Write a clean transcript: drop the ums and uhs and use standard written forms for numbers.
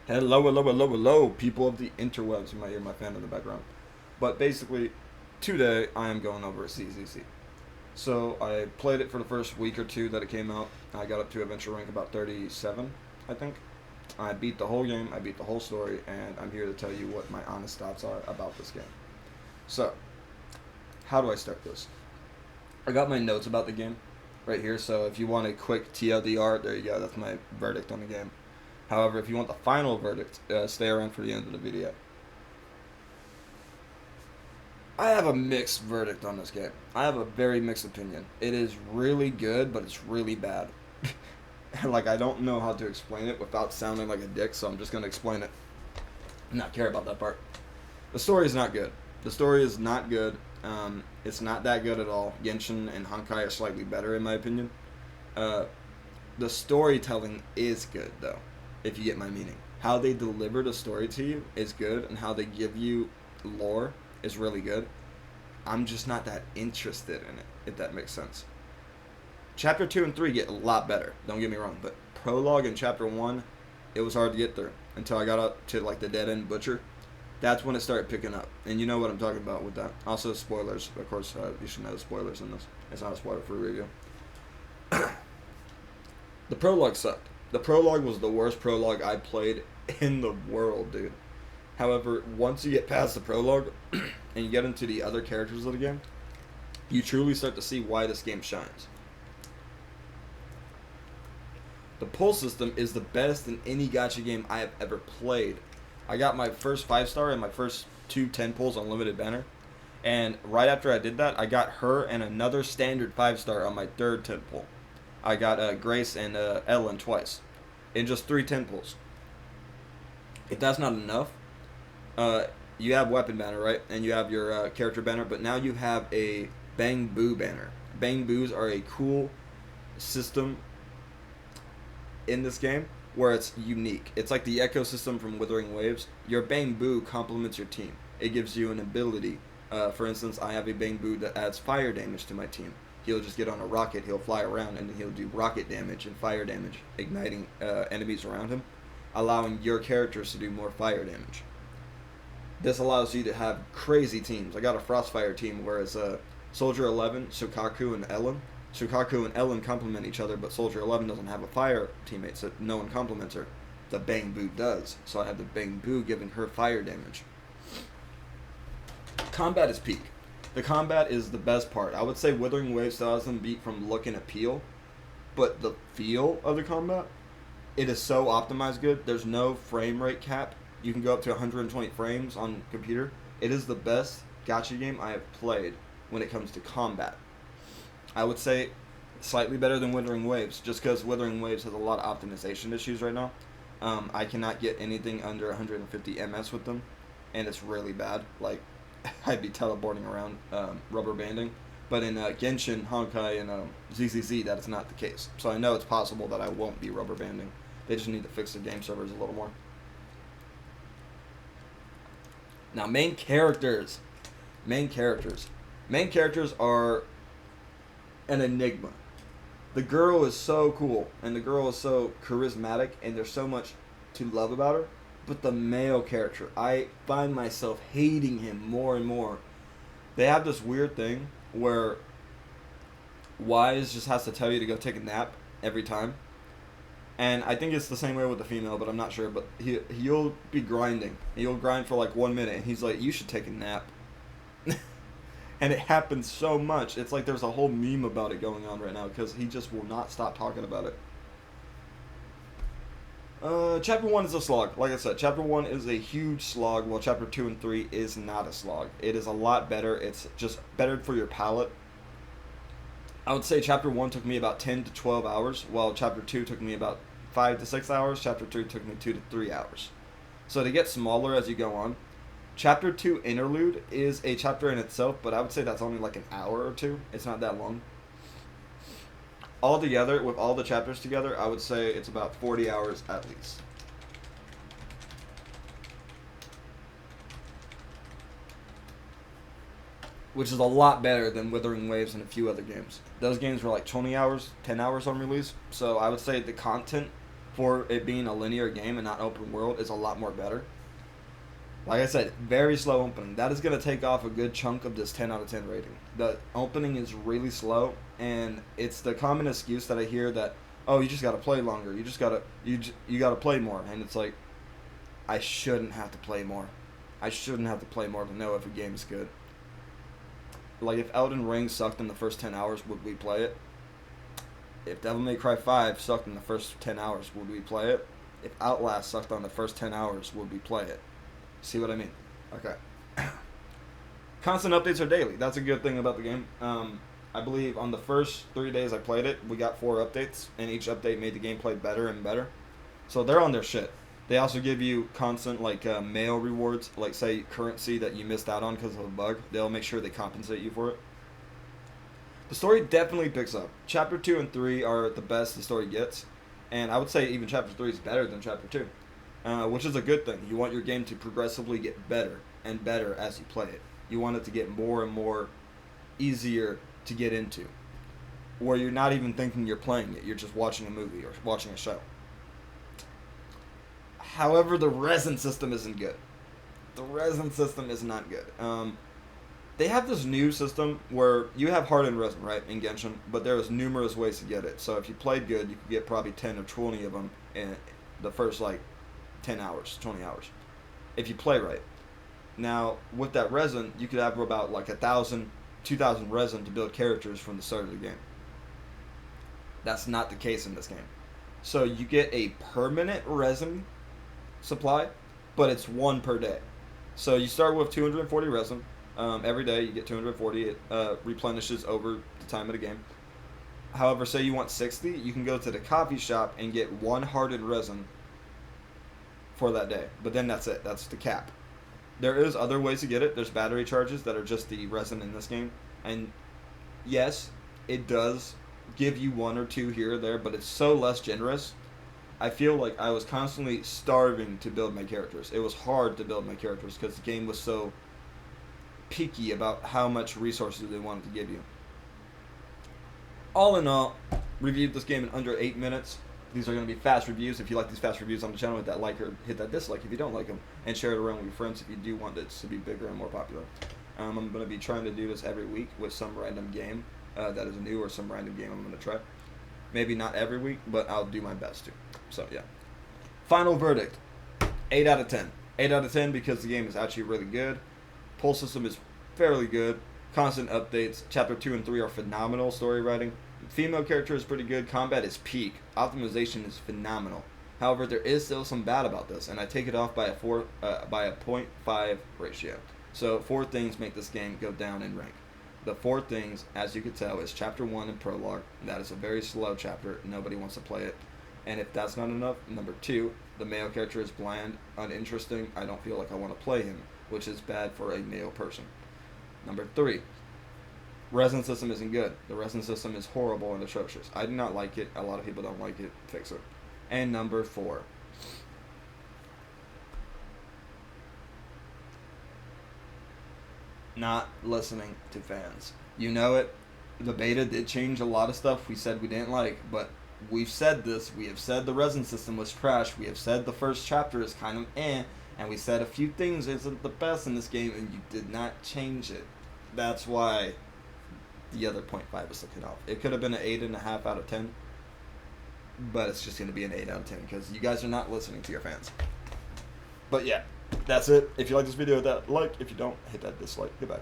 Hello, hello, hello, hello, people of the interwebs. You might hear my fan in the background. But basically, today I am going over CZC. So I played it for the first week or two that it came out. I got up to adventure rank about 37, I think. I beat the whole game, I beat the whole story, and I'm here to tell you what my honest thoughts are about this game. So, how do I start this? I got my notes about the game right here, so if you want a quick TLDR, there you go, that's my verdict on the game. However, if you want the final verdict, stay around for the end of the video. I have a mixed verdict on this game. I have a very mixed opinion. It is really good, but it's really bad. Like, I don't know how to explain it without sounding like a dick, so I'm just going to explain it and not care about that part. The story is not good. The story is not good. It's not that good at all. Genshin and Honkai are slightly better, in my opinion. The storytelling is good, though, if you get my meaning. How they deliver the story to you is good, and how they give you lore is really good. I'm just not that interested in it, if that makes sense. Chapter 2 and 3 get a lot better, don't get me wrong, but prologue in Chapter 1, it was hard to get through until I got up to like the dead end butcher. That's when it started picking up, and you know what I'm talking about with that. Also, spoilers, of course, you should know the spoilers in this. It's not a spoiler-free review. The prologue sucked. The prologue was the worst prologue I played in the world, dude. However, once you get past the prologue and you get into the other characters of the game, you truly start to see why this game shines. The pull system is the best in any gacha game I have ever played. I got my first 5-star and my first 2 10 pulls on limited banner. And right after I did that, I got her and another standard 5-star on my third 10 pull. I got Grace and Ellen twice in just 3 10 pulls. If that's not enough, you have weapon banner, right? And you have your character banner, but now you have a Bang Boo banner. Bang Boos are a cool system in this game where it's unique. It's like the ecosystem from Withering Waves. Your Bang Boo complements your team. It gives you an ability. For instance, I have a Bang Boo that adds fire damage to my team. He'll just get on a rocket, he'll fly around, and he'll do rocket damage and fire damage, igniting enemies around him, allowing your characters to do more fire damage. This allows you to have crazy teams. I got a Frostfire team where it's Soldier 11, Sukaku, and Ellen. Sukaku and Ellen complement each other, but Soldier 11 doesn't have a fire teammate, so no one complements her. The Bang Boo does, so I have the Bang Boo giving her fire damage. Combat is peak. The combat is the best part. I would say Withering Waves still has them beat from look and appeal, but the feel of the combat, it is so optimized good. There's no frame rate cap. You can go up to 120 frames on computer. It is the best gacha game I have played when it comes to combat. I would say slightly better than Withering Waves, just because Withering Waves has a lot of optimization issues right now. I cannot get anything under 150 ms with them, and it's really bad. Like, I'd be teleporting around, rubber banding. But in Genshin, Honkai, and ZZZ, that is not the case. So I know it's possible that I won't be rubber banding. They just need to fix the game servers a little more. Now, main characters. Main characters are an enigma. The girl is so cool, and the girl is so charismatic, and there's so much to love about her. But the male character, I find myself hating him more and more. They have this weird thing where Wise just has to tell you to go take a nap every time. And I think it's the same way with the female, but I'm not sure. But he'll be grinding. He'll grind for like 1 minute, and he's like, you should take a nap. And it happens so much. It's like there's a whole meme about it going on right now, because he just will not stop talking about it. Chapter 1 is a slog. Like I said, Chapter 1 is a huge slog, while Chapter 2 and 3 is not a slog. It is a lot better. It's just better for your palate. I would say Chapter 1 took me about 10 to 12 hours, while Chapter 2 took me about 5 to 6 hours. Chapter 3 took me 2 to 3 hours. So they get smaller as you go on. Chapter 2 Interlude is a chapter in itself, but I would say that's only like an hour or two. It's not that long. All together, with all the chapters together, I would say it's about 40 hours at least. Which is a lot better than Withering Waves and a few other games. Those games were like 20 hours, 10 hours on release. So I would say the content for it being a linear game and not open world is a lot more better. Like I said, very slow opening. That is going to take off a good chunk of this 10 out of 10 rating. The opening is really slow, and it's the common excuse that I hear that, oh, you just got to play longer. You just got to you got to play more. And it's like, I shouldn't have to play more. I shouldn't have to play more to know if a game is good. Like, if Elden Ring sucked in the first 10 hours, would we play it? If Devil May Cry 5 sucked in the first 10 hours, would we play it? If Outlast sucked on the first 10 hours, would we play it? See what I mean? Okay. Constant updates are daily. That's a good thing about the game. I believe on the first 3 days I played it, we got 4 updates, and each update made the gameplay better and better. So they're on their shit. They also give you constant, like, mail rewards, like, say, currency that you missed out on because of a bug. They'll make sure they compensate you for it. The story definitely picks up. Chapter 2 and 3 are the best the story gets, and I would say even Chapter 3 is better than Chapter 2, which is a good thing. You want your game to progressively get better and better as you play it. You want it to get more and more easier to get into, where you're not even thinking you're playing it. You're just watching a movie or watching a show. However, the resin system isn't good. The resin system is not good. They have this new system where you have hardened resin, right, in Genshin, but there is numerous ways to get it. So if you played good, you could get probably 10 or 20 of them in the first, like, 10 hours, 20 hours, if you play right. Now, with that resin, you could have about, like, 1,000, 2,000 resin to build characters from the start of the game. That's not the case in this game. So you get a permanent resin supply, but it's 1 per day. So you start with 240 resin. Every day you get 240. It replenishes over the time of the game. However, say you want 60, you can go to the coffee shop and get 1 hardened resin for that day. But then that's it. That's the cap. There is other ways to get it. There's battery charges that are just the resin in this game. And yes, it does give you 1 or 2 here or there, but it's so less generous. I feel like I was constantly starving to build my characters. It was hard to build my characters because the game was so picky about how much resources they wanted to give you. All in all, reviewed this game in under 8 minutes. These are going to be fast reviews. If you like these fast reviews on the channel, hit that like or hit that dislike if you don't like them, and share it around with your friends if you do want it to be bigger and more popular. I'm going to be trying to do this every week with some random game that is new or some random game I'm going to try. Maybe not every week, but I'll do my best to. So, yeah. Final verdict. 8 out of 10. 8 out of 10 because the game is actually really good. Pull system is fairly good. Constant updates. Chapter 2 and 3 are phenomenal story writing. Female character is pretty good. Combat is peak. Optimization is phenomenal. However, there is still some bad about this, and I take it off by a 0.5 ratio. So 4 things make this game go down in rank. The 4 things, as you can tell, is Chapter 1 and Prologue. That is a very slow chapter. Nobody wants to play it. And if that's not enough, number 2, the male character is bland, uninteresting. I don't feel like I want to play him, which is bad for a male person. Number 3, resin system isn't good. The resin system is horrible and atrocious. I do not like it. A lot of people don't like it. Fix it. And number 4, not listening to fans. You know it. The beta did change a lot of stuff we said we didn't like, but we've said this. We have said the resin system was trash. We have said the first chapter is kind of and we said a few things isn't the best in this game, and you did not change it. That's why the other 0.5 is taken off. It could have been an 8.5 out of 10, but it's just going to be an 8 out of 10 because you guys are not listening to your fans. But yeah, that's it. If you like this video, hit that like. If you don't, hit that dislike. Goodbye.